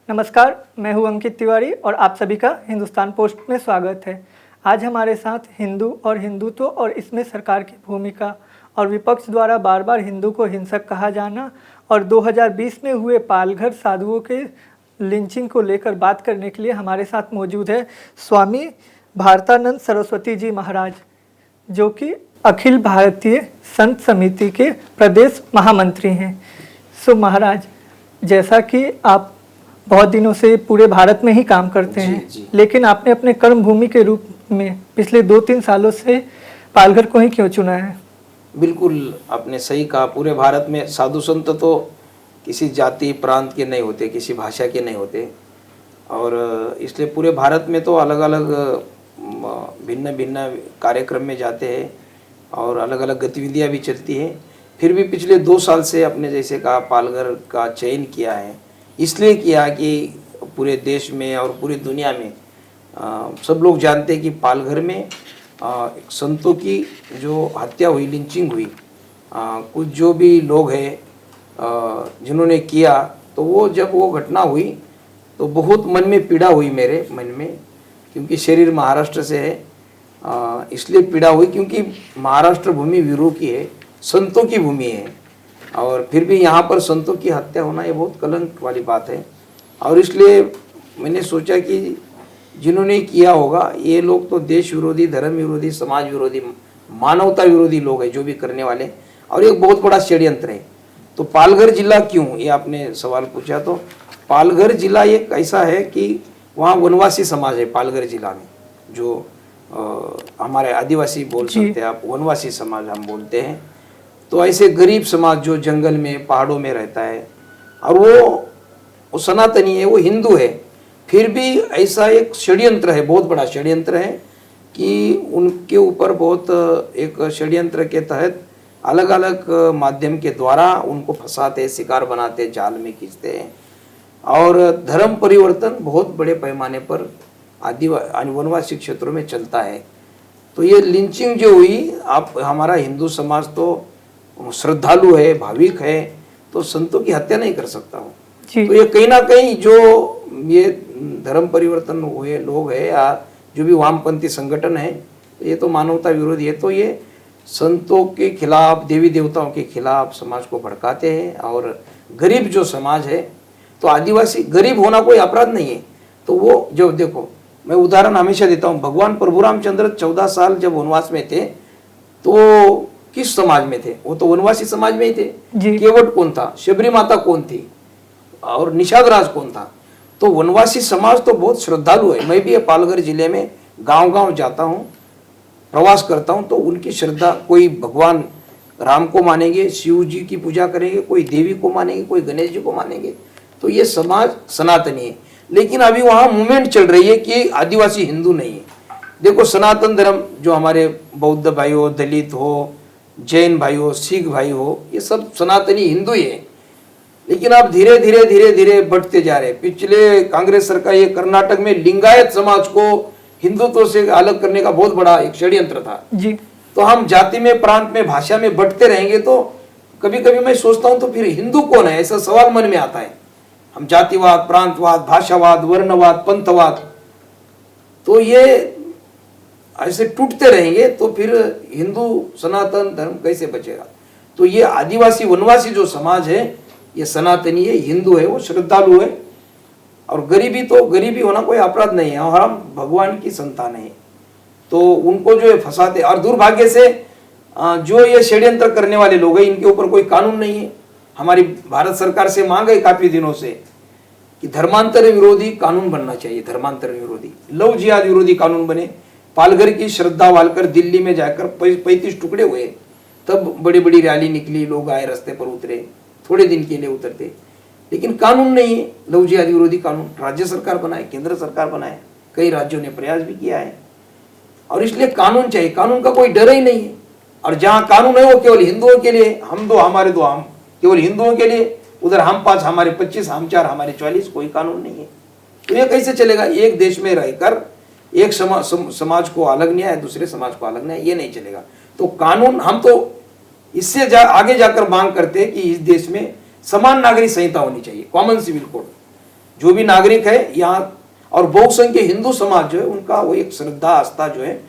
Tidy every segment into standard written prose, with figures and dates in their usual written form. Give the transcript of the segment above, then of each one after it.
नमस्कार, मैं हूं अंकित तिवारी और आप सभी का हिंदुस्तान पोस्ट में स्वागत है। आज हमारे साथ हिंदू और हिंदुत्व और इसमें सरकार की भूमिका और विपक्ष द्वारा बार बार हिंदू को हिंसक कहा जाना और 2020 में हुए पालघर साधुओं के लिंचिंग को लेकर बात करने के लिए हमारे साथ मौजूद है स्वामी भारतानंद सरस्वती जी महाराज, जो कि अखिल भारतीय संत समिति के प्रदेश महामंत्री हैं। सो महाराज, जैसा कि आप बहुत दिनों से पूरे भारत में ही काम करते हैं, लेकिन आपने अपने कर्म भूमि के रूप में पिछले 2-3 सालों से पालघर को ही क्यों चुना है? बिल्कुल आपने सही कहा। पूरे भारत में साधु संत तो किसी जाति प्रांत के नहीं होते, किसी भाषा के नहीं होते, और इसलिए पूरे भारत में तो अलग अलग भिन्न भिन्न कार्यक्रम में जाते हैं और अलग अलग गतिविधियां भी चलती हैं। फिर भी पिछले 2 साल से अपने जैसे कहा पालघर का चयन किया है, इसलिए किया कि पूरे देश में और पूरी दुनिया में सब लोग जानते हैं कि पालघर में संतों की जो हत्या हुई, लिंचिंग हुई, कुछ जो भी लोग हैं जिन्होंने किया, तो वो जब वो घटना हुई तो बहुत मन में पीड़ा हुई, मेरे मन में, क्योंकि शरीर महाराष्ट्र से है, इसलिए पीड़ा हुई क्योंकि महाराष्ट्र भूमि वीरों की है, संतों की भूमि है, और फिर भी यहाँ पर संतों की हत्या होना ये बहुत कलंक वाली बात है। और इसलिए मैंने सोचा कि जिन्होंने किया होगा ये लोग तो देश विरोधी, धर्म विरोधी, समाज विरोधी, मानवता विरोधी लोग हैं जो भी करने वाले, और एक बहुत बड़ा षड्यंत्र है। तो पालघर जिला क्यों, ये आपने सवाल पूछा। तो पालघर जिला एक ऐसा है कि वहाँ वनवासी समाज है। पालघर जिला में जो हमारे आदिवासी बोल सकते हैं आप, वनवासी समाज हम बोलते हैं। तो ऐसे गरीब समाज जो जंगल में, पहाड़ों में रहता है, और वो सनातनी है, वो हिंदू है, फिर भी ऐसा एक षड्यंत्र है, बहुत बड़ा षड्यंत्र है कि उनके ऊपर बहुत एक षड्यंत्र के तहत अलग अलग माध्यम के द्वारा उनको फंसाते, शिकार बनाते, जाल में खींचते हैं, और धर्म परिवर्तन बहुत बड़े पैमाने पर आदिवासी वनवासी क्षेत्रों में चलता है। तो ये लिंचिंग जो हुई, आप हमारा हिंदू समाज तो श्रद्धालु है, भाविक है, तो संतों की हत्या नहीं कर सकता हूँ। तो ये कहीं ना कहीं जो ये धर्म परिवर्तन हुए लोग हैं या जो भी वामपंथी संगठन है, ये तो मानवता विरोधी है। तो ये संतों के खिलाफ, देवी देवताओं के खिलाफ समाज को भड़काते हैं। और गरीब जो समाज है, तो आदिवासी गरीब होना कोई अपराध नहीं है। तो वो जो देखो, मैं उदाहरण हमेशा देता हूँ, भगवान प्रभु रामचंद्र 14 साल जब वनवास में थे तो किस समाज में थे? वो तो वनवासी समाज में ही थे। केवट कौन था? शबरी माता कौन थी? और निषाद राज कौन था? तो वनवासी समाज तो बहुत श्रद्धालु है। मैं भी पालघर जिले में गांव-गांव जाता हूँ, प्रवास करता हूँ, तो उनकी श्रद्धा, कोई भगवान राम को मानेंगे, शिव जी की पूजा करेंगे, कोई देवी को मानेंगे, कोई गणेश जी को मानेंगे। तो ये समाज सनातनी है। लेकिन अभी वहाँ मूवमेंट चल रही है कि आदिवासी हिंदू नहीं है। देखो, सनातन धर्म जो हमारे बौद्ध भाई हो, दलित हो, जैन भाई हो, सिख भाई हो, ये सब सनातनी हिंदू ही है। लेकिन अब धीरे धीरे धीरे धीरे बढ़ते जा रहे। पिछले कांग्रेस सरकार, ये कर्नाटक में लिंगायत समाज को हिंदुत्व से अलग करने का बहुत बड़ा एक षड्यंत्र था जी। तो हम जाति में, प्रांत में, भाषा में बढ़ते रहेंगे तो कभी कभी मैं सोचता हूं तो फिर हिंदू कौन है, ऐसा सवाल मन में आता है। हम जातिवाद, प्रांतवाद, भाषावाद, वर्णवाद, पंथवाद, तो ये ऐसे टूटते रहेंगे तो फिर हिंदू सनातन धर्म कैसे बचेगा? तो ये आदिवासी वनवासी जो समाज है, ये सनातनी है, हिंदू है, वो श्रद्धालु है, और गरीबी तो गरीबी होना कोई अपराध नहीं है, और हम भगवान की संतान है। तो उनको जो है फंसाते, और दुर्भाग्य से जो ये षड्यंत्र करने वाले लोग हैं, इनके ऊपर कोई कानून नहीं है। हमारी भारत सरकार से मांग है काफी दिनों से कि धर्मांतर विरोधी कानून बनना चाहिए, धर्मांतर विरोधी, लव जिहाद विरोधी कानून बने। पालघर की श्रद्धा वालकर दिल्ली में जाकर 35 टुकड़े हुए, तब बड़ी बड़ी रैली निकली, लोग आए, रास्ते पर उतरे, थोड़े दिन के लिए उतरते, लेकिन कानून नहीं है लव जिहाद विरोधी कानून। राज्य सरकार बनाए, केंद्र सरकार बनाए, कई राज्यों ने प्रयास भी किया है, और इसलिए कानून चाहिए। कानून का कोई डर ही नहीं है, और जहां कानून है वो केवल हिंदुओं के लिए, हम दो हमारे दो, हम केवल हिंदुओं के लिए, उधर हम 5 हमारे 25, हम 4 हमारे 44, कोई कानून नहीं है। तो ये कैसे चलेगा? एक देश में रहकर एक समाज को अलग न्याय, दूसरे समाज को अलग न्याय, ये नहीं चलेगा। तो कानून, हम तो इससे आगे जाकर मांग करते हैं कि इस देश में समान नागरिक संहिता होनी चाहिए, कॉमन सिविल कोड, जो भी नागरिक है यहाँ, और बहुसंख्य हिंदू समाज जो है उनका वो एक श्रद्धा आस्था जो है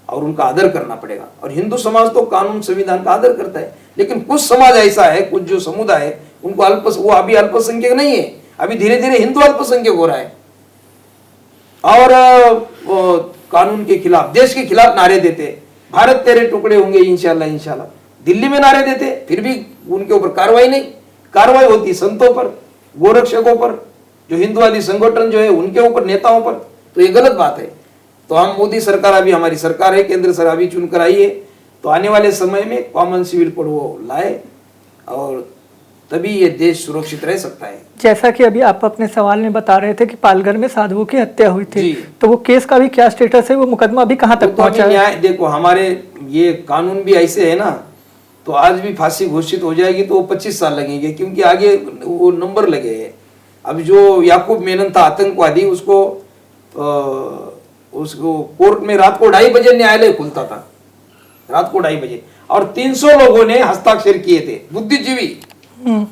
और उनका आदर करना पड़ेगा। और हिंदू समाज तो कानून संविधान का आदर करता है, लेकिन कुछ समाज ऐसा है, कुछ जो समुदाय है उनको वो अभी अल्पसंख्यक नहीं है, अभी धीरे धीरे हिंदू अल्पसंख्यक हो रहा है और कानून के खिलाफ, देश के खिलाफ नारे देते, भारत तेरे टुकड़े होंगे इंशाल्लाह इंशाल्लाह, दिल्ली में नारे देते, फिर भी उनके ऊपर कार्रवाई नहीं। कार्रवाई होती संतों पर, गोरक्षकों पर, जो हिंदुवादी संगठन जो है उनके ऊपर, नेताओं पर। तो ये गलत बात है। तो हम मोदी सरकार, अभी हमारी सरकार है, केंद्र सरकार अभी चुनकर आई है, तो आने वाले समय में कॉमन सिविल कोड वो लाए और तभी ये देश सुरक्षित रह सकता है। जैसा कि अभी आप अपने सवाल में बता रहे थे कि पालघर में साधुओं की हत्या हुई थी, जी। तो वो केस का भी क्या स्टेटस है, वो मुकदमा अभी कहाँ तक पहुंचा है? न्याय देखो, हमारे ये कानून भी ऐसे है ना, तो आज भी फांसी घोषित हो जाएगी तो 25 साल लगेंगे, क्योंकि आगे वो नंबर लगे हैं। अब जो याकूब मेनन था आतंकवादी, उसको कोर्ट में रात को 2:30 बजे न्यायालय खुलता था, रात को 2:30 बजे, और 300 लोगों ने हस्ताक्षर किए थे, बुद्धिजीवी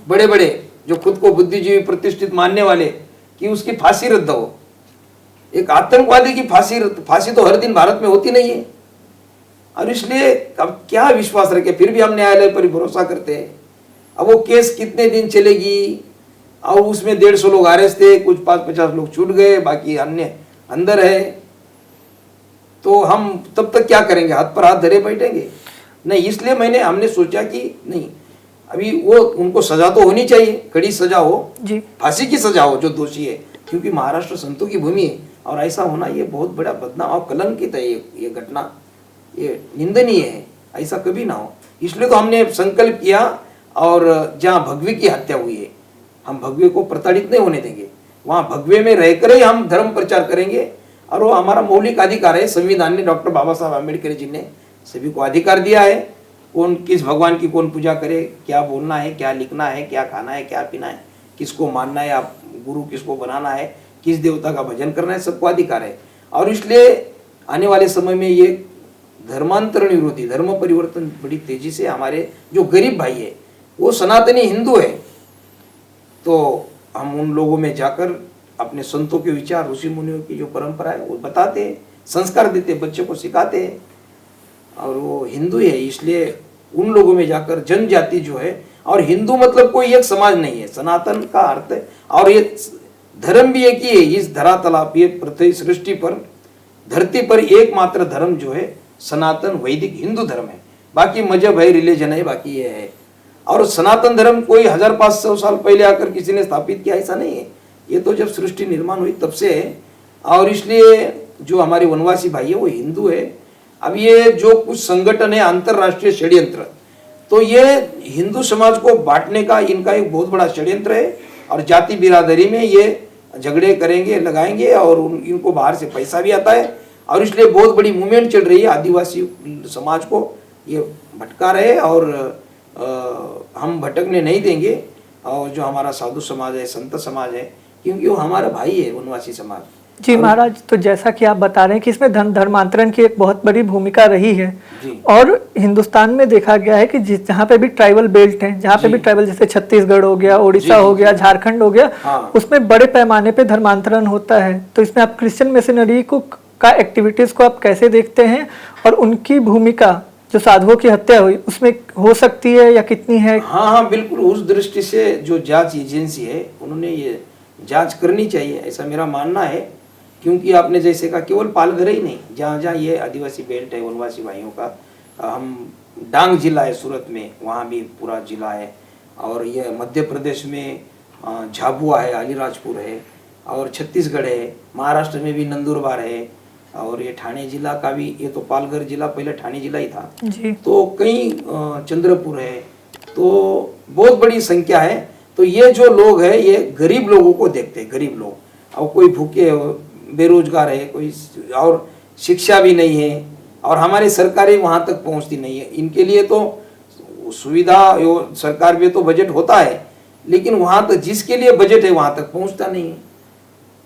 बड़े बड़े, जो खुद को बुद्धिजीवी प्रतिष्ठित मानने वाले, कि उसकी फांसी रद्द हो। एक आतंकवादी की फांसी तो हर दिन भारत में होती नहीं है, और इसलिए अब क्या विश्वास रखे, फिर भी हम न्यायालय पर भरोसा करते हैं। अब वो केस कितने दिन चलेगी, और उसमें 150 लोग अरेस्ट थे, कुछ 50 लोग छूट गए, बाकी अन्य अंदर है, तो हम तब तक क्या करेंगे, हाथ पर हाथ धरे बैठेंगे? नहीं, इसलिए हमने सोचा कि नहीं, अभी वो उनको सजा तो होनी चाहिए, कड़ी सजा हो जी, फांसी की सजा हो जो दोषी है, क्योंकि महाराष्ट्र संतों की भूमि है, और ऐसा होना ये बहुत बड़ा बदनाम और कलंकित है। ये घटना ये निंदनीय है, ऐसा कभी ना हो। इसलिए तो हमने संकल्प किया, और जहाँ भगवे की हत्या हुई है, हम भगवे को प्रताड़ित नहीं होने देंगे, वहाँ भगवे में रहकर ही हम धर्म प्रचार करेंगे, और वो हमारा मौलिक अधिकार है। संविधान ने, डॉक्टर बाबा साहब आम्बेडकर जी ने सभी को अधिकार दिया है, कौन किस भगवान की कौन पूजा करे, क्या बोलना है, क्या लिखना है, क्या खाना है, क्या पीना है, किसको मानना है, आप गुरु किसको बनाना है, किस देवता का भजन करना है, सबको अधिकार है। और इसलिए आने वाले समय में ये धर्मांतरण विरोधी, धर्म परिवर्तन बड़ी तेजी से, हमारे जो गरीब भाई है वो सनातनी हिंदू है, तो हम उन लोगों में जाकर अपने संतों के विचार, ऋषि मुनियों की जो परंपरा है वो बताते हैं, संस्कार देते, बच्चों को सिखाते हैं, और वो हिंदू है। इसलिए उन लोगों में जाकर जनजाति जो है, और हिंदू मतलब कोई एक समाज नहीं है, सनातन का अर्थ है, और ये धर्म भी एक ही है। इस धरातल, ये पृथ्वी सृष्टि पर, धरती पर एकमात्र धर्म जो है सनातन वैदिक हिंदू धर्म है, बाकी मजहब है, रिलीजन है, बाकी ये है। और सनातन धर्म कोई 1500 साल पहले आकर किसी ने स्थापित किया, ऐसा नहीं है, ये तो जब सृष्टि निर्माण हुई तब से है। और इसलिए जो हमारे वनवासी भाई है वो हिंदू है। अब ये जो कुछ संगठन है अंतरराष्ट्रीय षड्यंत्र, तो ये हिंदू समाज को बांटने का इनका एक बहुत बड़ा षड्यंत्र है, और जाति बिरादरी में ये झगड़े करेंगे, लगाएंगे, और इनको बाहर से पैसा भी आता है, और इसलिए बहुत बड़ी मूवमेंट चल रही है। आदिवासी समाज को ये भटका रहे, और हम भटकने नहीं देंगे। और जो हमारा साधु समाज है, संत समाज है, क्योंकि वो हमारा भाई है, वनवासी समाज। जी महाराज, तो जैसा कि आप बता रहे हैं कि इसमें धर्मांतरण की एक बहुत बड़ी भूमिका रही है, और हिंदुस्तान में देखा गया है कि जहाँ पे भी ट्राइबल बेल्ट है, जहाँ पे भी ट्राइबल, जैसे छत्तीसगढ़ हो गया, उड़ीसा हो गया, झारखंड हो गया, उसमें बड़े पैमाने पे धर्मांतरण होता है। तो इसमें आप क्रिश्चियन मिशनरी का एक्टिविटीज को आप कैसे देखते हैं, और उनकी भूमिका जो साधुओं की हत्या हुई उसमें हो सकती है या कितनी है? हाँ, बिल्कुल। उस दृष्टि से जो जांच एजेंसी है उन्होंने ये जांच करनी चाहिए, ऐसा मेरा मानना है। क्योंकि आपने जैसे कहा, केवल पालघर ही नहीं, जहाँ जहाँ ये आदिवासी बेल्ट है वनवासी भाइयों का, हम डांग जिला है सूरत में, वहाँ भी पूरा जिला है, और ये मध्य प्रदेश में झाबुआ है, अलीराजपुर है, और छत्तीसगढ़ है, महाराष्ट्र में भी नंदुरबार है, और ये ठाणे जिला का भी, ये तो पालघर जिला पहले ठाणे जिला ही था जी। तो कई चंद्रपुर है, तो बहुत बड़ी संख्या है। तो ये जो लोग हैं ये गरीब लोगों को देखते हैं, गरीब लोग, और कोई भूखे बेरोजगार है, कोई और शिक्षा भी नहीं है, और हमारी सरकारें वहाँ तक पहुँचती नहीं है। इनके लिए तो सुविधा सरकार में तो बजट होता है, लेकिन वहाँ तक जिसके लिए बजट है वहाँ तक पहुँचता नहीं है।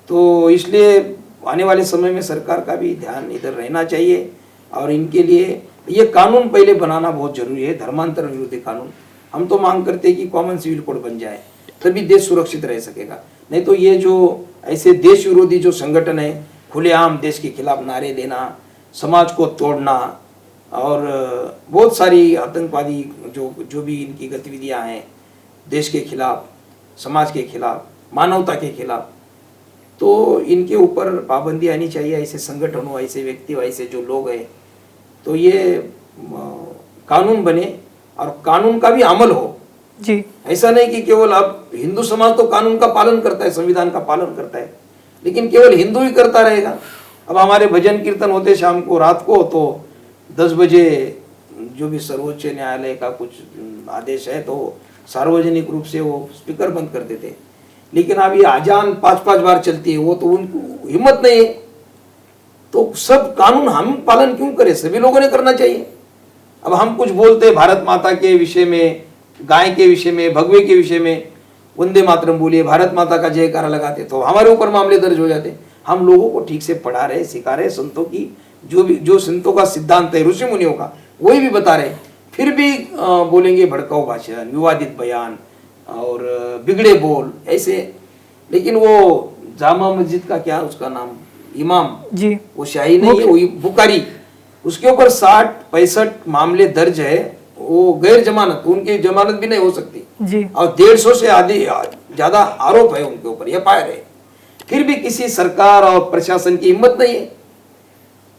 तो इसलिए आने वाले समय में सरकार का भी ध्यान इधर रहना चाहिए, और इनके लिए ये कानून पहले बनाना बहुत जरूरी है, धर्मांतरण विरोधी कानून। हम तो मांग करते हैं कि कॉमन सिविल कोड बन जाए, तभी देश सुरक्षित रह सकेगा। नहीं तो ये जो ऐसे देश विरोधी जो संगठन है, खुलेआम देश के खिलाफ नारे देना, समाज को तोड़ना और बहुत सारी आतंकवादी जो भी इनकी गतिविधियां हैं देश के खिलाफ, समाज के खिलाफ, मानवता के खिलाफ, तो इनके ऊपर पाबंदी आनी चाहिए। ऐसे संगठन हो, ऐसे व्यक्ति हो, ऐसे जो लोग हैं, तो ये कानून बने और कानून का भी अमल हो जी। ऐसा नहीं कि केवल अब हिंदू समाज तो कानून का पालन करता है, संविधान का पालन करता है, लेकिन केवल हिंदू ही करता रहेगा। अब हमारे भजन कीर्तन होते शाम को, रात को, तो 10 बजे जो भी सर्वोच्च न्यायालय का कुछ आदेश है तो सार्वजनिक रूप से वो स्पीकर बंद कर देते हैं। लेकिन अब ये अजान 5-5 बार चलती है, वो तो उनको हिम्मत नहीं है। तो सब कानून हम पालन क्यों करें? सभी लोगों ने करना चाहिए। अब हम कुछ बोलते भारत माता के विषय में, गाय के विषय में, भगवे के विषय में, वंदे मातरम बोलिए, भारत माता का जयकारा लगाते, तो हमारे ऊपर मामले दर्ज हो जाते। हम लोगों को ठीक से पढ़ा रहे, सिखा रहे, संतों की जो संतों का सिद्धांत है, ऋषि मुनियों का, वही भी बता रहे, फिर भी बोलेंगे भड़काऊ भाषण, विवादित बयान और बिगड़े बोल ऐसे। लेकिन वो जामा मस्जिद का क्या उसका नाम, इमाम जी, वो शाही नहीं है, वो बुखारी, उसके ऊपर 60-65 मामले दर्ज है। वो गैर जमानत, उनकी जमानत भी नहीं हो सकती जी। और 150 से ज्यादा आरोप है उनके ऊपर, एफआईआर है। फिर भी किसी सरकार और प्रशासन की हिम्मत नहीं है।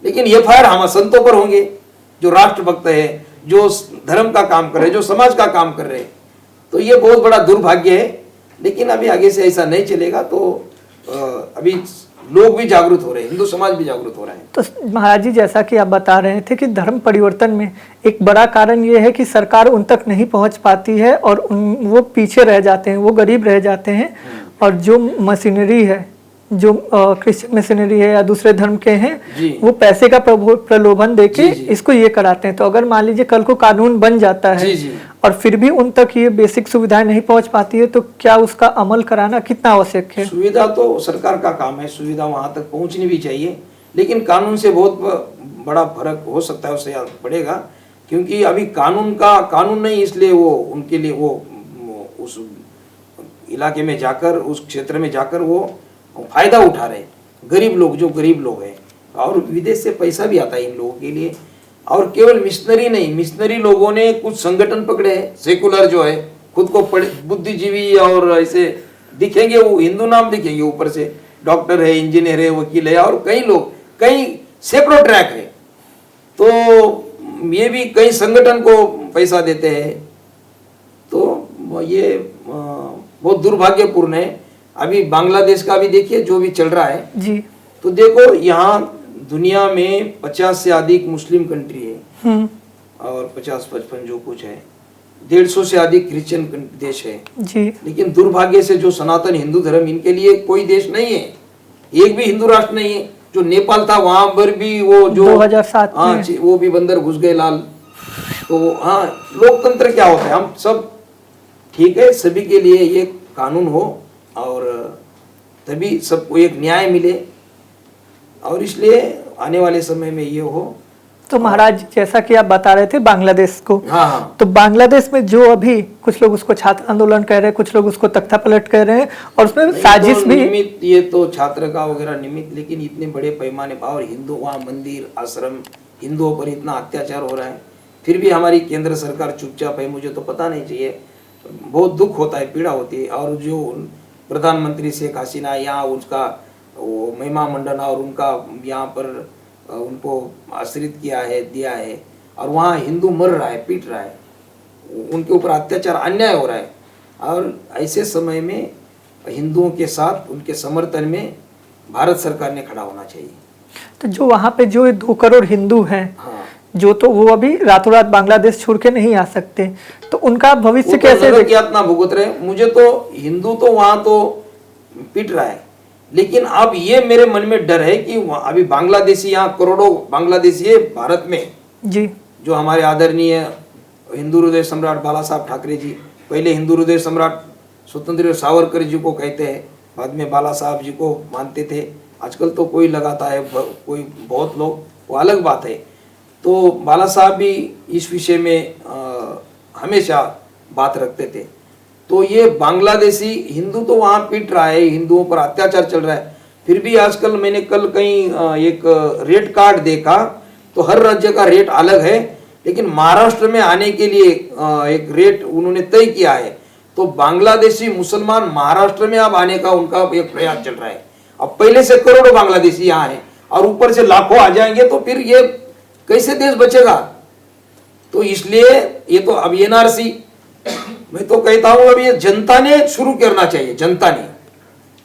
लेकिन एफआईआर हम संतों पर होंगे जो राष्ट्रभक्त है, जो धर्म का काम कर रहे, जो समाज का काम कर रहे हैं। तो ये बहुत बड़ा दुर्भाग्य है। लेकिन अभी आगे से ऐसा नहीं चलेगा। तो अभी लोग भी जागरूक हो रहे हैं, हिंदू समाज भी जागरूक हो रहा है। तो महाराज जी, जैसा कि आप बता रहे थे कि धर्म परिवर्तन में एक बड़ा कारण ये है कि सरकार उन तक नहीं पहुंच पाती है और वो पीछे रह जाते हैं, वो गरीब रह जाते हैं। और जो मशीनरी है, जो क्रिश्चियन मशीनरी है या दूसरे धर्म के हैं, वो पैसे का प्रलोभन देके इसको ये कराते हैं। तो अगर मान लीजिए कल को कानून बन जाता है और फिर भी उन तक ये बेसिक सुविधाएं नहीं पहुंच पाती है, तो क्या उसका अमल कराना कितना आवश्यक है? सुविधा तो सरकार का काम है, सुविधा वहां तक पहुंचनी भी चाहिए, लेकिन कानून से बहुत बड़ा फर्क हो सकता है, उससे पड़ेगा। क्योंकि अभी कानून नहीं, इसलिए वो उनके लिए वो उस इलाके में जाकर, उस क्षेत्र में जाकर वो फायदा उठा रहे गरीब लोग, जो गरीब लोग हैं। और विदेश से पैसा भी आता है इन लोगों के लिए। और केवल मिशनरी नहीं, मिशनरी लोगों ने कुछ संगठन पकड़े हैं, सेकुलर जो है, खुद को बुद्धिजीवी और ऐसे दिखेंगे, वो हिंदू नाम दिखेंगे, ऊपर से डॉक्टर है, इंजीनियर है, वकील है, और कई लोग, कई सैकड़ों ट्रैक है। तो ये भी कई संगठन को पैसा देते हैं। तो ये बहुत दुर्भाग्यपूर्ण है। अभी बांग्लादेश का भी देखिए जो भी चल रहा है जी। तो देखो, यहाँ दुनिया में 50 से अधिक मुस्लिम कंट्री है और 50-55 जो कुछ है, 150 से अधिक क्रिश्चियन देश है जी। लेकिन दुर्भाग्य से जो सनातन हिंदू धर्म, इनके लिए कोई देश नहीं है, एक भी हिंदू राष्ट्र नहीं है। जो नेपाल था वहां पर भी वो जो 2007 में वो भी बंदर घुस गए लाल। तो हाँ, लोकतंत्र क्या होता है, हम सब ठीक है, सभी के लिए ये कानून हो और तभी सबको एक न्याय मिले, और इसलिए आने वाले समय में ये हो। तो महाराज, जैसा कि आप बता रहे थे बांग्लादेश को, हाँ, तो बांग्लादेश में जो अभी कुछ लोग उसको छात्र आंदोलन कह रहे हैं, कुछ लोग उसको तख्ता पलट कह रहे हैं, और उसमें साजिश भी निमित्त, ये तो छात्र का वगैरह निमित्त, लेकिन इतने बड़े पैमाने पर, और हिंदू वहाँ मंदिर आश्रम, हिंदुओं पर इतना अत्याचार हो रहा है, फिर भी हमारी केंद्र सरकार चुपचाप है। मुझे तो पता नहीं चाहिए, बहुत दुख होता है, पीड़ा होती है। और जो प्रधानमंत्री शेख हसीना यहाँ उसका वो महिमा मंडन और उनका यहाँ पर उनको आश्रित किया है, दिया है, और वहाँ हिंदू मर रहा है, पीट रहा है, उनके ऊपर अत्याचार, अन्याय हो रहा है। और ऐसे समय में हिंदुओं के साथ, उनके समर्थन में भारत सरकार ने खड़ा होना चाहिए। तो जो वहाँ पे जो 2 करोड़ हिंदू हैं, हाँ, जो तो वो अभी रातों रात बांग्लादेश छोड़ के नहीं आ सकते, तो उनका भविष्य कैसे यातना भुगत रहे। मुझे तो हिंदू तो वहाँ तो पीट रहा है, लेकिन अब ये मेरे मन में डर है कि अभी बांग्लादेशी, यहाँ करोड़ों बांग्लादेशी है भारत में जी, जो हमारे आदरणीय हिंदू हृदय सम्राट बाला साहब ठाकरे जी, पहले हिंदू हृदय सम्राट स्वतंत्र सावरकर जी को कहते हैं, बाद में बाला साहब जी को मानते थे। आजकल तो कोई लगाता है, कोई बहुत लोग, वो अलग बात है। तो बाला साहब भी इस विषय में हमेशा बात रखते थे। तो ये बांग्लादेशी हिंदू तो वहां पीट रहा है, हिंदुओं पर अत्याचार चल रहा है, फिर भी आजकल मैंने कल कहीं एक रेट कार्ड देखा तो हर राज्य का रेट अलग है, लेकिन महाराष्ट्र में आने के लिए एक रेट उन्होंने तय किया है। तो बांग्लादेशी मुसलमान महाराष्ट्र में अब आने का उनका एक प्रयास चल रहा है। अब पहले से करोड़ों बांग्लादेशी यहाँ हैं और ऊपर से लाखों आ जाएंगे तो फिर ये कैसे देश बचेगा। तो इसलिए ये तो अब एनआरसी मैं तो कहता हूं अब ये जनता ने शुरू करना चाहिए, जनता ने।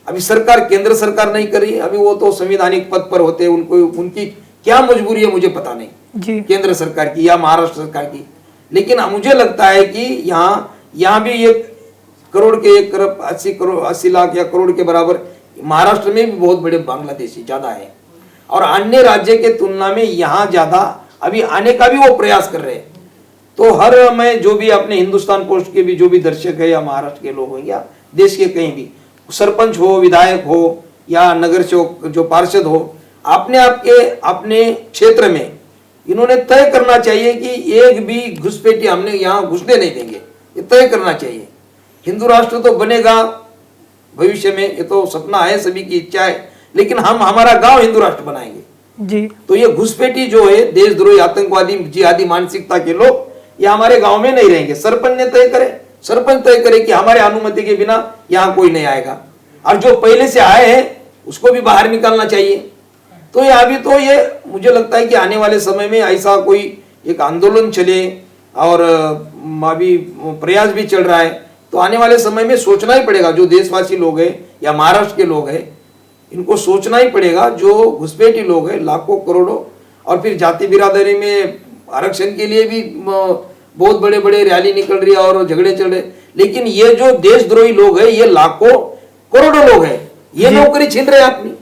अभी सरकार, केंद्र सरकार नहीं कर रही, अभी वो तो संवैधानिक पद पर होते हैं, उनको उनकी क्या मजबूरी है मुझे पता नहीं जी। केंद्र सरकार की या महाराष्ट्र सरकार की। लेकिन मुझे लगता है कि यहाँ भी 1 करोड़ के 1 करोड़ 80 लाख या करोड़ के बराबर महाराष्ट्र में भी बहुत बड़े बांग्लादेशी ज्यादा है, और अन्य राज्य के तुलना में यहाँ ज्यादा अभी आने का भी वो प्रयास कर रहे हैं। तो मैं जो भी अपने हिंदुस्तान पोस्ट के भी जो भी दर्शक है या महाराष्ट्र के लोग हो या देश के कहीं भी सरपंच हो, विधायक हो या नगर सेवक जो पार्षद हो, अपने क्षेत्र में इन्होंने तय करना चाहिए कि एक भी घुसपैठी हमने यहाँ घुसने नहीं देंगे, ये तय करना चाहिए। हिंदू राष्ट्र तो बनेगा भविष्य में, ये तो सपना है, सभी की इच्छा है, लेकिन हम हमारा गांव हिंदू राष्ट्र बनाएंगे जी। तो ये घुसपैठी जो है, देशद्रोही, आतंकवादी, जिहादी मानसिकता के लोग ये हमारे गांव में नहीं रहेंगे। सरपंच ने तय करे, सरपंच तय करे कि हमारे अनुमति के बिना यहाँ कोई नहीं आएगा, और जो पहले से आए हैं उसको भी बाहर निकालना चाहिए। तो ये अभी तो ये मुझे लगता है कि आने वाले समय में ऐसा कोई एक आंदोलन चले, और अभी प्रयास भी चल रहा है, तो आने वाले समय में सोचना ही पड़ेगा, जो देशवासी लोग हैं या महाराष्ट्र के लोग हैं इनको सोचना ही पड़ेगा, जो घुसपैठी लोग हैं लाखों करोड़ों, और फिर जाति बिरादरी में आरक्षण के लिए भी बहुत बड़े बड़े रैली निकल रही है और झगड़े चल रहे, लेकिन ये जो देशद्रोही लोग हैं ये लाखों करोड़ों लोग हैं, ये नौकरी छीन रहे हैं अपनी।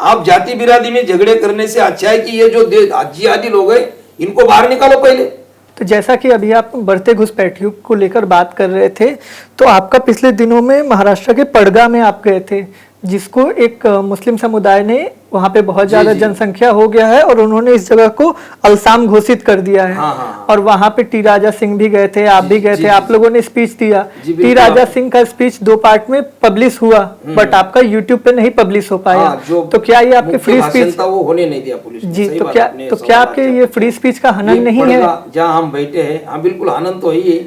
आप जाति बिरादरी में झगड़े करने से अच्छा है कि ये जो जिहादी लोग हैं इनको बाहर निकालो पहले। तो जैसा कि अभी आप बढ़ते घुसपैठियों को लेकर बात कर रहे थे, तो आपका पिछले दिनों में महाराष्ट्र के पड़गा में आप गए थे, जिसको एक मुस्लिम समुदाय ने वहाँ पे बहुत ज्यादा जनसंख्या हो गया है और उन्होंने इस जगह को अलसाम घोषित कर दिया है। हाँ। और वहाँ पे टी राजा सिंह भी गए थे, आप भी गए थे, आप लोगों ने स्पीच दिया। टी राजा सिंह का स्पीच 2 पार्ट में पब्लिश हुआ, बट आपका यूट्यूब पे नहीं पब्लिश हो पाया। तो क्या ये आपके फ्री स्पीच वो होने नहीं दिया पुलिस जी? तो क्या आपके ये फ्री स्पीच का हनन नहीं है? जहाँ हम बैठे हैं, हाँ बिल्कुल हनन तो है।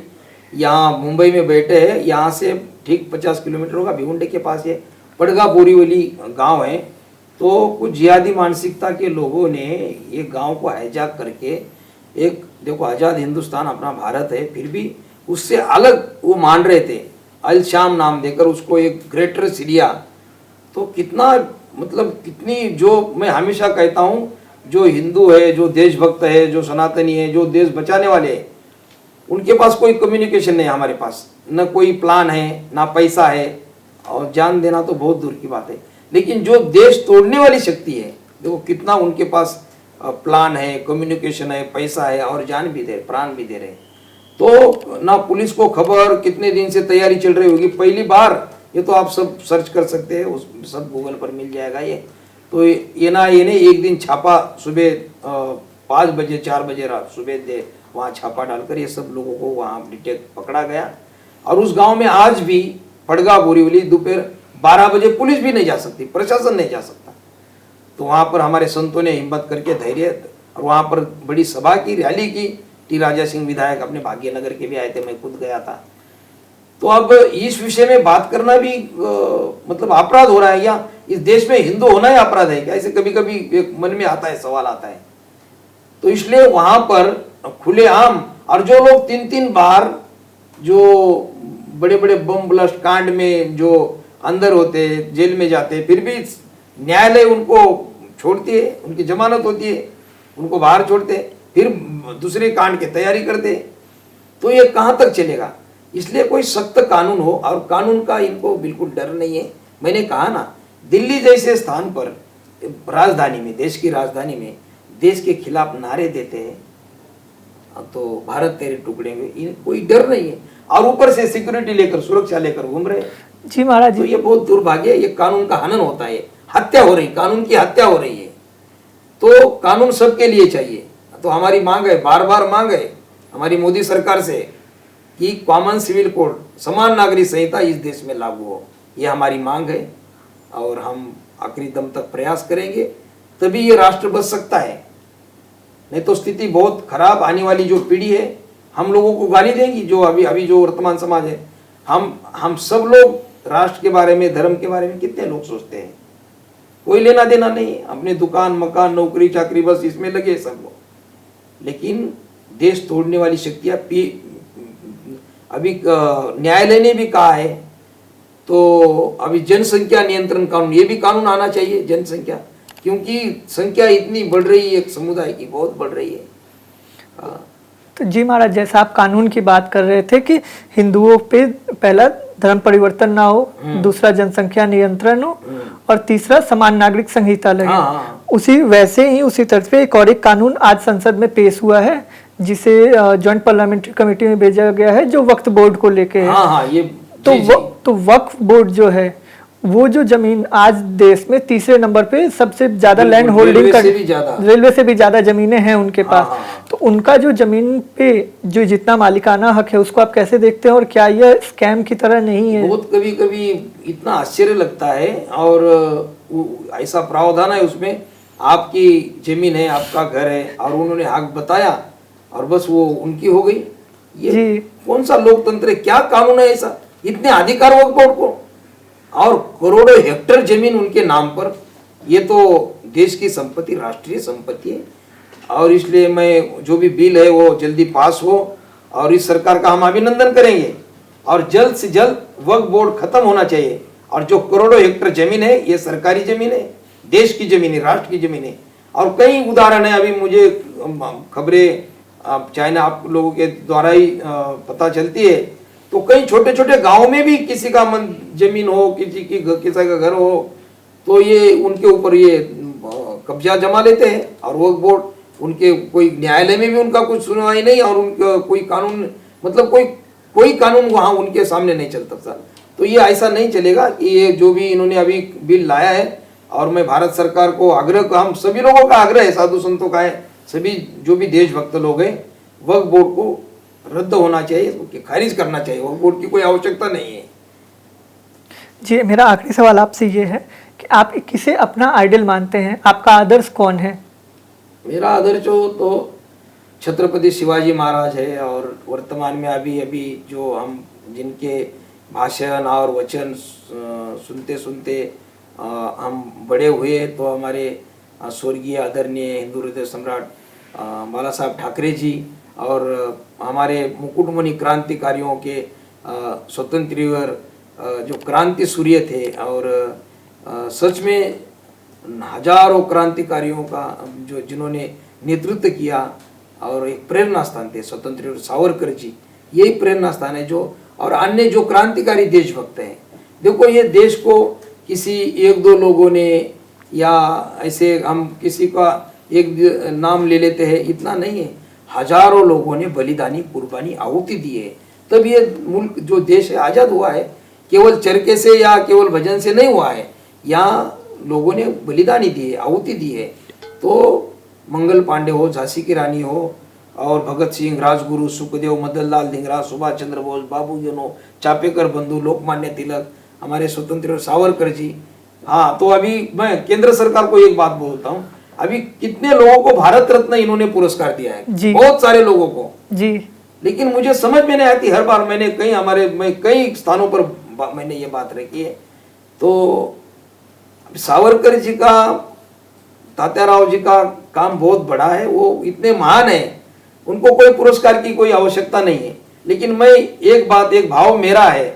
यहाँ मुंबई में बैठे हैं, यहाँ से ठीक 50 किलोमीटर होगा, भिवंडी के पास ये पड़गा बोरीवली गांव है। तो कुछ जिहादी मानसिकता के लोगों ने ये गांव को हाईजैक करके, एक देखो आज़ाद हिंदुस्तान अपना भारत है, फिर भी उससे अलग वो मान रहे थे, अल शाम नाम देकर उसको एक ग्रेटर सीरिया। तो कितना मतलब कितनी, जो मैं हमेशा कहता हूँ, जो हिंदू है, जो देशभक्त है, जो सनातनी है, जो देश बचाने वाले हैं, उनके पास कोई कम्युनिकेशन नहीं है, हमारे पास न कोई प्लान है, ना पैसा है, और जान देना तो बहुत दूर की बात है। लेकिन जो देश तोड़ने वाली शक्ति है, देखो कितना उनके पास प्लान है, कम्युनिकेशन है, पैसा है, और जान भी दे, प्राण भी दे रहे। तो ना पुलिस को खबर, कितने दिन से तैयारी चल रही होगी, पहली बार, ये तो आप सब सर्च कर सकते हैं, उस सब गूगल पर मिल जाएगा ये। तो एनआईए ने एक दिन छापा सुबह 5 बजे 4 बजे रात सुबह दे वहाँ छापा डालकर ये सब लोगों को वहाँ डिटेक्ट पकड़ा गया। और उस गांव में आज भी पड़गा बोरीवली दोपहर 12 बजे पुलिस भी नहीं जा सकती, प्रशासन नहीं जा सकता। तो वहाँ पर हमारे संतों ने हिम्मत करके धैर्य, और वहाँ पर बड़ी सभा की, रैली की। टी राजा सिंह विधायक अपने भाग्यनगर के भी आए थे, मैं खुद गया था। तो अब इस विषय में बात करना भी मतलब अपराध हो रहा है, या इस देश में हिंदू होना ही अपराध है क्या? ऐसे कभी कभी एक मन में आता है, सवाल आता है। तो इसलिए वहां पर खुलेआम, और जो लोग 3-3 बार जो बड़े बड़े बम ब्लास्ट कांड में जो अंदर होते, जेल में जाते, फिर भी न्यायालय उनको छोड़ती है, उनकी जमानत होती है, उनको बाहर छोड़ते, फिर दूसरे कांड की तैयारी करते। तो ये कहाँ तक चलेगा? इसलिए कोई सख्त कानून हो, और कानून का इनको बिल्कुल डर नहीं है। मैंने कहा ना, दिल्ली जैसे स्थान पर, राजधानी में, देश की राजधानी में देश के खिलाफ नारे देते हैं, तो भारत तेरे टुकड़े में, कोई डर नहीं है, और ऊपर से सिक्योरिटी लेकर, सुरक्षा लेकर घूम रहे जी महाराज जी। तो ये बहुत दुर्भाग्य है, ये कानून का हनन होता है, हत्या हो रही, कानून की हत्या हो रही है। तो कानून सबके लिए चाहिए। तो हमारी मांग है, बार बार मांग है हमारी मोदी सरकार से कि कॉमन सिविल कोड, समान नागरिक संहिता इस देश में लागू हो। ये हमारी मांग है और हम आखिरी दम तक प्रयास करेंगे, तभी ये राष्ट्र बच सकता है। नहीं तो स्थिति बहुत खराब, आने वाली जो पीढ़ी है हम लोगों को गाली देंगी। जो अभी जो वर्तमान समाज है, हम सब लोग राष्ट्र के बारे में, धर्म के बारे में कितने लोग सोचते हैं? कोई लेना देना नहीं, अपने दुकान, मकान, नौकरी चाकरी, बस इसमें लगे सब लोग। लेकिन देश तोड़ने वाली शक्तियां अभी न्यायालय ने भी कहा है, तो अभी जनसंख्या नियंत्रण कानून, ये भी कानून आना चाहिए। जनसंख्या, क्योंकि संख्या इतनी बढ़ रही है, एक समुदाय की बहुत बढ़ रही है। तो जी महाराज, जैसा आप कानून की बात कर रहे थे कि हिंदुओं पे पहला धर्म परिवर्तन ना हो, दूसरा जनसंख्या नियंत्रण हो और तीसरा समान नागरिक संहिता लगे। उसी तरह पे एक और एक कानून आज संसद में पेश हुआ है, जिसे जॉइंट पार्लियामेंट्री कमेटी में भेजा गया है, जो वक्फ बोर्ड को लेके है। ये तो वक्फ बोर्ड जो है, वो जो जमीन आज देश में तीसरे नंबर पे सबसे ज्यादा लैंड होल्डिंग कर, रेलवे से भी ज्यादा जमीनें हैं उनके पास। तो उनका जो जमीन पे जो जितना मालिकाना हक है, उसको आप कैसे देखते हैं और क्या यह स्कैम की तरह नहीं है? बहुत कभी कभी इतना आश्चर्य लगता है, और ऐसा प्रावधान है उसमें, आपकी जमीन है, आपका घर है, और उन्होंने हक बताया और बस वो उनकी हो गई। ये कौन सा लोकतंत्र है? क्या कानून है ऐसा? इतने अधिकार वक्फ बोर्ड को, और करोड़ों हेक्टेयर जमीन उनके नाम पर। ये तो देश की संपत्ति, राष्ट्रीय संपत्ति है। और इसलिए मैं, जो भी बिल है वो जल्दी पास हो, और इस सरकार का हम अभिनंदन करेंगे। और जल्द से जल्द वक्फ बोर्ड खत्म होना चाहिए। और जो करोड़ों हेक्टेयर जमीन है, ये सरकारी जमीन है, देश की जमीन है, राष्ट्र की जमीन है। और कई उदाहरण है, अभी मुझे खबरें चाइना आप लोगों के द्वारा ही पता चलती है। तो कई छोटे छोटे गांव में भी किसी का जमीन हो, किसी का घर हो, तो ये उनके ऊपर ये कब्जा जमा लेते हैं। और वक्फ बोर्ड, उनके कोई न्यायालय में भी उनका कुछ सुनवाई नहीं, और उनका कोई कानून, मतलब कोई कानून वहां उनके सामने नहीं चलता सर। तो ये ऐसा नहीं चलेगा। ये जो भी इन्होंने अभी बिल लाया है, और मैं भारत सरकार को आग्रह, हम सभी लोगों का आग्रह है, साधु संतों का है, सभी जो भी देशभक्त लोग हैं, वक्फ बोर्ड को रद्द होना चाहिए, खारिज करना चाहिए। वक्फ बोर्ड की कोई आवश्यकता नहीं है। जी, मेरा आखिरी सवाल आपसे ये है कि आप किसे अपना आइडल मानते हैं? आपका आदर्श कौन है? मेरा आदर्श तो छत्रपति शिवाजी महाराज है। और वर्तमान में अभी जो हम जिनके भाषण और वचन सुनते सुनते हम बड़े हुए, तो हमारे स्वर्गीय आदरणीय हिंदू हृदय सम्राट बाला साहब ठाकरे जी, और हमारे मुकुटमणि क्रांतिकारियों के स्वतंत्र जो क्रांति सूर्य थे, और सच में हजारों क्रांतिकारियों का जिन्होंने नेतृत्व किया, और एक प्रेरणा स्थान थे स्वतंत्र सावरकर जी। यही प्रेरणा स्थान है। जो और अन्य जो क्रांतिकारी देशभक्त हैं, देखो ये देश को किसी एक दो लोगों ने, या ऐसे हम किसी का एक नाम ले लेते हैं, इतना नहीं है। हजारों लोगों ने बलिदानी, कुर्बानी, आहुति दी है, तब ये मुल्क, जो देश है, आजाद हुआ है। केवल चरखे से या केवल भजन से नहीं हुआ है, यहाँ लोगों ने बलिदानी दी है, आहुति दी है। तो मंगल पांडे हो, झांसी की रानी हो, और भगत सिंह, राजगुरु, सुखदेव, मदन लाल धिंगरा, सुभाष चंद्र बोस, बाबू जनो, चापेकर बंधु, लोकमान्य तिलक, हमारे स्वतंत्र सावरकर जी। हाँ, तो अभी मैं केंद्र सरकार को एक बात बोलता हूँ, अभी कितने लोगों को भारत रत्न इन्होंने पुरस्कार दिया है, बहुत सारे लोगों को जी। लेकिन मुझे समझ में नहीं आती, हर बार मैंने कई स्थानों पर मैंने ये बात रखी है। तो सावरकर जी का, तात्याराव जी का काम बहुत बड़ा है, वो इतने महान है, उनको कोई पुरस्कार की कोई आवश्यकता नहीं है। लेकिन मैं एक भाव मेरा है,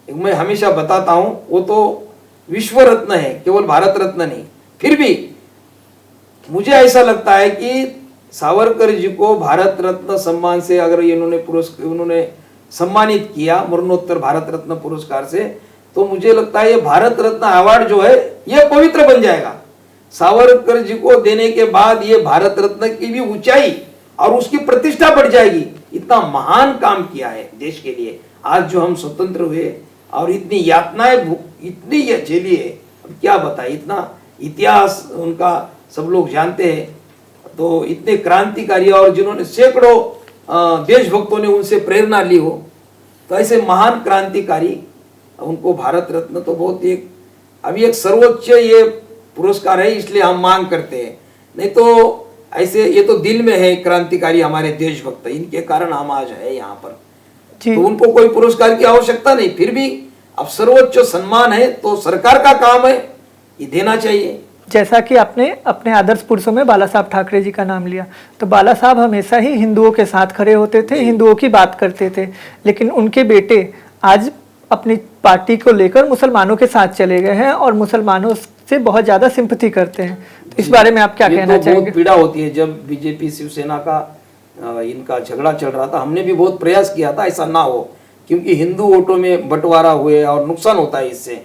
मैं हमेशा बताता हूं, वो तो विश्व रत्न है, केवल भारत रत्न नहीं। फिर भी मुझे ऐसा लगता है कि सावरकर जी को भारत रत्न सम्मान से अगर उन्होंने सम्मानित किया मरणोत्तर भारत रत्न पुरस्कार से, तो मुझे लगता है ये भारत रत्न अवार्ड जो है ये पवित्र बन जाएगा। सावरकर जी को देने के बाद ये भारत रत्न की भी ऊंचाई और उसकी प्रतिष्ठा बढ़ जाएगी। इतना महान काम किया है देश के लिए। आज जो हम स्वतंत्र हुए और इतनी यातनाएं इतनी झेली है, अब क्या बताए, इतना इतिहास उनका सब लोग जानते हैं। तो इतने क्रांतिकारी और जिन्होंने सैकड़ों देशभक्तों ने उनसे प्रेरणा ली हो, तो ऐसे महान क्रांतिकारी, उनको भारत रत्न तो बहुत एक अभी एक सर्वोच्च ये पुरस्कार है, इसलिए हम मांग करते हैं। नहीं तो ऐसे ये तो दिल में है क्रांतिकारी हमारे देशभक्त, इनके कारण हम आज है यहाँ पर। जी। तो उनको कोई पुरस्कार की आवश्यकता नहीं, फिर भी अब सर्वोच्च सम्मान है तो सरकार का काम है ये देना चाहिए। जैसा कि आपने अपने आदर्श पुरुषों में बाला साहब ठाकरे जी का नाम लिया, तो बाला साहब हमेशा ही हिंदुओं के साथ खड़े होते थे, हिंदुओं की बात करते थे, लेकिन उनके बेटे आज अपनी पार्टी को लेकर मुसलमानों के साथ चले गए हैं और मुसलमानों से बहुत ज्यादा सिंपैथी करते हैं। तो इस बारे में आप क्या कहना चाहेंगे? बहुत पीड़ा होती है। जब बीजेपी शिवसेना का इनका झगड़ा चल रहा था, हमने भी बहुत प्रयास किया था ऐसा ना हो, क्योंकि हिंदू वोटों में बंटवारा हुए और नुकसान होता है इससे,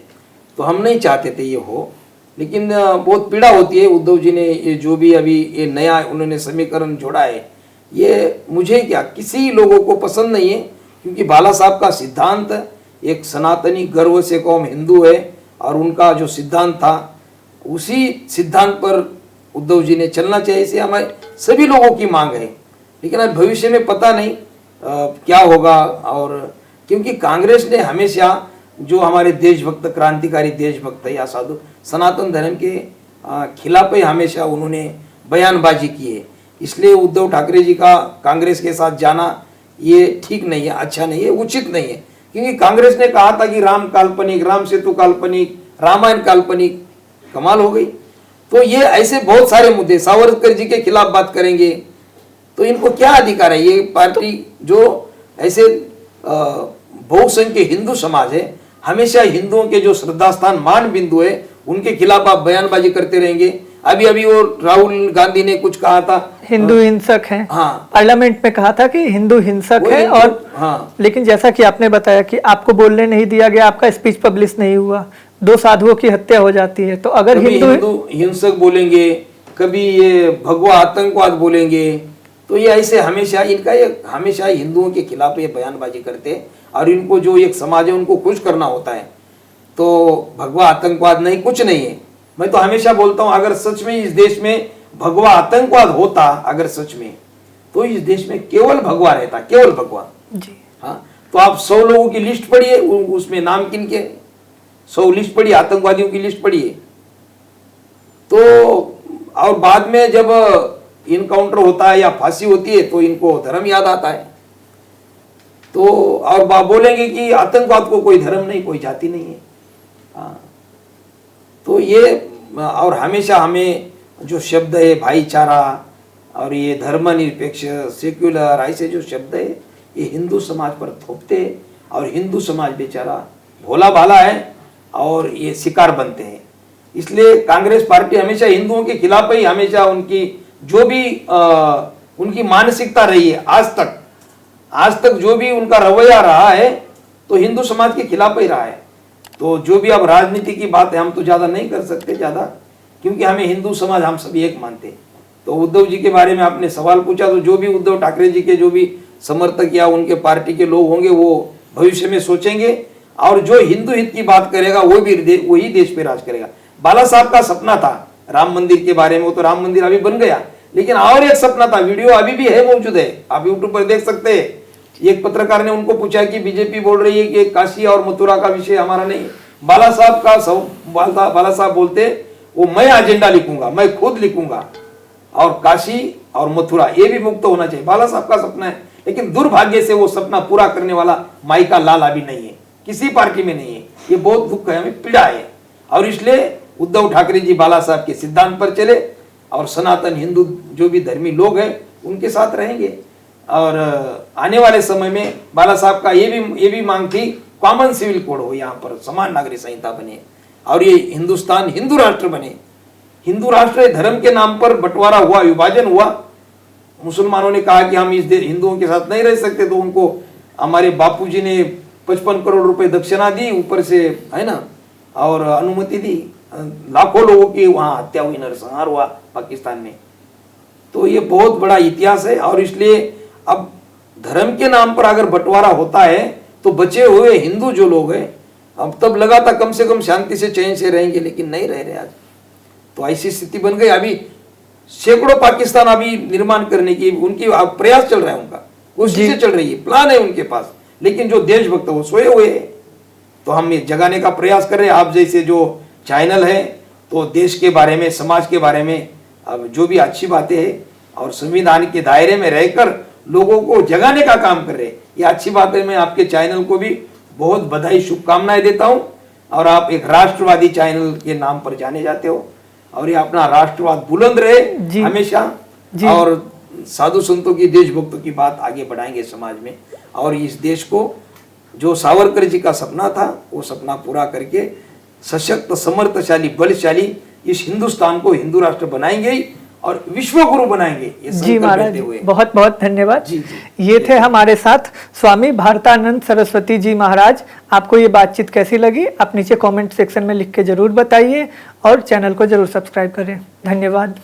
तो हम नहीं चाहते थे ये हो। लेकिन बहुत पीड़ा होती है। उद्धव जी ने ये जो भी अभी ये नया उन्होंने समीकरण जोड़ा है, ये मुझे क्या किसी लोगों को पसंद नहीं है, क्योंकि बाला साहब का सिद्धांत एक सनातनी गर्व से कौम हिंदू है और उनका जो सिद्धांत था उसी सिद्धांत पर उद्धव जी ने चलना चाहिए, इसे हमारे सभी लोगों की मांग है। लेकिन अब भविष्य में पता नहीं क्या होगा। और क्योंकि कांग्रेस ने हमेशा जो हमारे देशभक्त क्रांतिकारी देशभक्त है या साधु सनातन धर्म के खिलाफ ही हमेशा उन्होंने बयानबाजी की है, इसलिए उद्धव ठाकरे जी का कांग्रेस के साथ जाना ये ठीक नहीं है, अच्छा नहीं है, उचित नहीं है। क्योंकि कांग्रेस ने कहा था कि राम काल्पनिक, राम सेतु काल्पनिक, रामायण काल्पनिक, कमाल हो गई। तो ये ऐसे बहुत सारे मुद्दे, सावरकर जी के खिलाफ बात करेंगे तो इनको क्या अधिकार है? ये पार्टी जो ऐसे बहुसंख्य हिंदू समाज है, हमेशा हिंदुओं के जो श्रद्धा स्थान मान बिंदु है उनके खिलाफ आप बयानबाजी करते रहेंगे। अभी वो राहुल गांधी ने कुछ कहा था, हिंदू हिंसक हैं। हाँ, पार्लियामेंट में कहा था कि हिंदू हिंसक है। और हाँ, लेकिन जैसा कि आपने बताया कि आपको बोलने नहीं दिया गया, आपका स्पीच पब्लिश नहीं हुआ, 2 साधुओं की हत्या हो जाती है। तो अगर हिंदू हिंसक बोलेंगे, कभी ये भगवा आतंकवाद बोलेंगे, तो ये ऐसे हमेशा इनका ये हमेशा हिंदुओं के खिलाफ ये बयानबाजी करते हैं। और इनको जो एक समाज है उनको खुश करना होता है, तो भगवा आतंकवाद नहीं, कुछ नहीं है। मैं तो हमेशा बोलता हूं, अगर सच में इस देश में भगवा आतंकवाद होता, अगर सच में, तो इस देश में केवल भगवा रहता, केवल भगवा जी। हाँ, तो आप 100 लोगों की लिस्ट पढ़िए, उसमें नाम किन के 100 लिस्ट पढ़िए, आतंकवादियों की लिस्ट पढ़िए। तो और बाद में जब इनकाउंटर होता है या फांसी होती है तो इनको धर्म याद आता है। तो और बोलेंगे कि आतंकवाद को कोई धर्म नहीं, कोई जाति नहीं है। हाँ, तो ये और हमेशा हमें जो शब्द है भाईचारा और ये धर्मनिरपेक्ष, सेक्युलर, ऐसे जो शब्द है ये हिंदू समाज पर थोपते हैं। और हिंदू समाज बेचारा भोला भाला है और ये शिकार बनते हैं। इसलिए कांग्रेस पार्टी हमेशा हिंदुओं के खिलाफ ही, हमेशा उनकी जो भी उनकी मानसिकता रही है आज तक जो भी उनका रवैया रहा है तो हिंदू समाज के खिलाफ ही रहा है। तो जो भी अब राजनीति की बात है, हम तो ज्यादा नहीं कर सकते ज्यादा, क्योंकि हमें हिंदू समाज हम सभी एक मानते हैं। तो उद्धव जी के बारे में आपने सवाल पूछा, तो जो भी उद्धव ठाकरे जी के जो भी समर्थक या उनके पार्टी के लोग होंगे वो भविष्य में सोचेंगे, और जो हिंदू हित की बात करेगा वही देश पे राज करेगा। बाला साहब का सपना था राम मंदिर के बारे में, वो तो राम मंदिर अभी बन गया, लेकिन और एक सपना था, वीडियो अभी भी है, मौजूद है, आप यूट्यूब पर देख सकते हैं। एक पत्रकार ने उनको पूछा कि बीजेपी बोल रही है कि काशी और मथुरा का विषय हमारा नहीं। बाला साहब बोलते वो मैं एजेंडा लिखूंगा, मैं खुद लिखूंगा, और काशी और मथुरा ये भी मुक्त होना चाहिए। बाला साहब का सपना है, लेकिन दुर्भाग्य से वो सपना पूरा करने वाला माई का लाल अभी नहीं है, किसी पार्टी में नहीं है। ये बहुत दुख है, हमें पीड़ा है। और इसलिए उद्धव ठाकरे जी बाला साहब के सिद्धांत पर चले और सनातन हिंदू जो भी धर्मी लोग हैं उनके साथ रहेंगे। और आने वाले समय में बाला साहब का ये भी मांग थी, कॉमन सिविल कोड हो, यहाँ पर समान नागरिक संहिता बने और ये हिंदुस्तान हिंदू राष्ट्र बने। हिंदू राष्ट्र धर्म के नाम पर बंटवारा हुआ, विभाजन हुआ। मुसलमानों ने कहा कि हम इस हिंदुओं के साथ नहीं रह सकते, तो उनको हमारे बापूजी ने 55 करोड़ रुपए दक्षिणा दी ऊपर से, है ना, और अनुमति दी। लाखों लोगों की वहां हत्या हुई, नरसंहार हुआ पाकिस्तान में। तो ये बहुत बड़ा इतिहास है। और इसलिए अब धर्म के नाम पर अगर बंटवारा होता है तो बचे हुए हिंदू जो लोग हैं, अब तब लगा था कम से कम शांति से चैन से रहेंगे, लेकिन नहीं रह रहे आज। तो ऐसी स्थिति बन गई। अभी सैकड़ों पाकिस्तान अभी निर्माण करने की उनकी प्रयास चल रहा है, उनका कोशिशें चल रही है, प्लान है उनके पास, लेकिन जो देशभक्त वो सोए हुए हैं। तो हम ये जगाने का प्रयास कर रहे हैं। आप जैसे जो चैनल है तो देश के बारे में, समाज के बारे में अब जो भी अच्छी बातें हैं और संविधान के दायरे में रहकर लोगों को जगाने का काम कर रहे हैं, ये अच्छी बात है। मैं आपके चैनल को भी बहुत बधाई, शुभकामनाएं देता हूं। और आप एक राष्ट्रवादी चैनल के नाम पर जाने जाते हो और ये अपना राष्ट्रवाद बुलंद रहे हमेशा। और साधु संतों की, देशभक्तों की बात आगे बढ़ाएंगे समाज में, और इस देश को जो सावरकर जी का सपना था वो सपना पूरा करके सशक्त, समर्थशाली, बलशाली इस हिंदुस्तान को हिंदू राष्ट्र बनाएंगे और विश्व गुरु बनाएंगे। ये जी महाराज, बहुत बहुत धन्यवाद। जी। ये थे हमारे साथ स्वामी भारतानंद सरस्वती जी महाराज। आपको ये बातचीत कैसी लगी आप नीचे कमेंट सेक्शन में लिख के जरूर बताइए और चैनल को जरूर सब्सक्राइब करें। धन्यवाद।